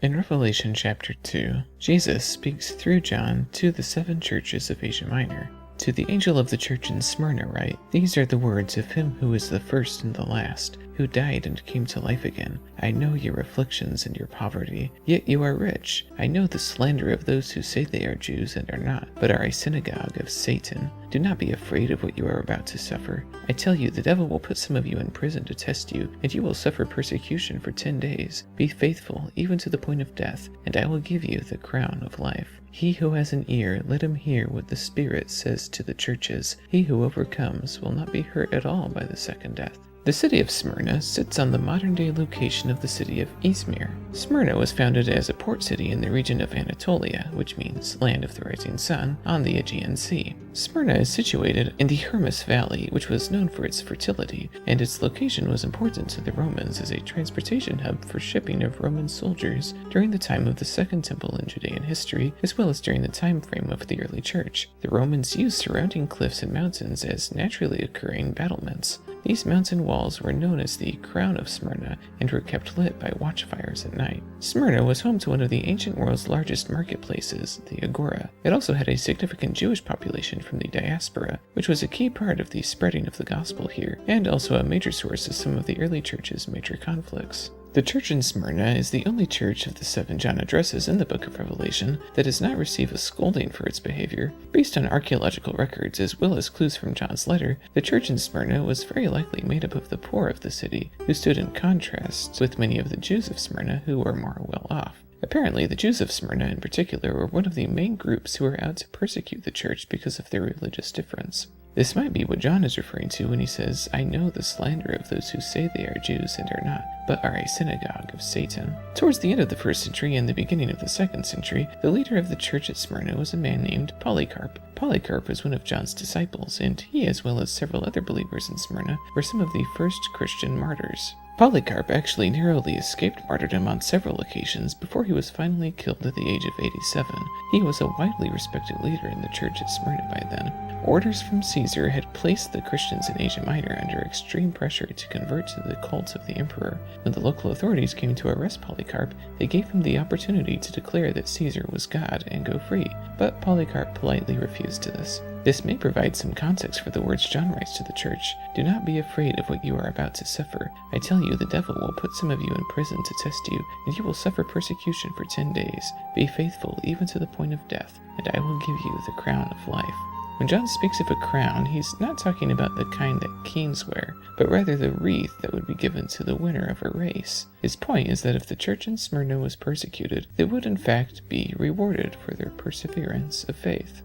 In Revelation chapter 2, Jesus speaks through John to the 7 churches of Asia Minor. To the angel of the church in Smyrna write, "These are the words of him who is the first and the last, who died and came to life again. I know your afflictions and your poverty, yet you are rich. I know the slander of those who say they are Jews and are not, but are a synagogue of Satan. Do not be afraid of what you are about to suffer. I tell you, the devil will put some of you in prison to test you, and you will suffer persecution for 10 days. Be faithful, even to the point of death, and I will give you the crown of life. He who has an ear, let him hear what the Spirit says to the churches. He who overcomes will not be hurt at all by the second death." The city of Smyrna sits on the modern-day location of the city of Izmir. Smyrna was founded as a port city in the region of Anatolia, which means land of the rising sun, on the Aegean Sea. Smyrna is situated in the Hermus Valley, which was known for its fertility, and its location was important to the Romans as a transportation hub for shipping of Roman soldiers during the time of the Second Temple in Judean history, as well as during the time frame of the early church. The Romans used surrounding cliffs and mountains as naturally occurring battlements. These mountain walls were known as the Crown of Smyrna and were kept lit by watchfires at night. Smyrna was home to one of the ancient world's largest marketplaces, the Agora. It also had a significant Jewish population from the diaspora, which was a key part of the spreading of the gospel here, and also a major source of some of the early church's major conflicts. The church in Smyrna is the only church of the 7 John addresses in the book of Revelation that does not receive a scolding for its behavior. Based on archaeological records as well as clues from John's letter, the church in Smyrna was very likely made up of the poor of the city, who stood in contrast with many of the Jews of Smyrna who were more well off. Apparently, the Jews of Smyrna in particular were one of the main groups who were out to persecute the church because of their religious difference. This might be what John is referring to when he says, "I know the slander of those who say they are Jews and are not, but are a synagogue of Satan." Towards the end of the 1st century and the beginning of the 2nd century, the leader of the church at Smyrna was a man named Polycarp. Polycarp was one of John's disciples, and he, as well as several other believers in Smyrna, were some of the first Christian martyrs. Polycarp actually narrowly escaped martyrdom on several occasions before he was finally killed at the age of 87. He was a widely respected leader in the church at Smyrna by then. Orders from Caesar had placed the Christians in Asia Minor under extreme pressure to convert to the cult of the emperor. When the local authorities came to arrest Polycarp, they gave him the opportunity to declare that Caesar was God and go free, but Polycarp politely refused to this. This may provide some context for the words John writes to the church. "Do not be afraid of what you are about to suffer. I tell you, the devil will put some of you in prison to test you, and you will suffer persecution for 10 days. Be faithful even to the point of death, and I will give you the crown of life." When John speaks of a crown, he's not talking about the kind that kings wear, but rather the wreath that would be given to the winner of a race. His point is that if the church in Smyrna was persecuted, they would in fact be rewarded for their perseverance of faith.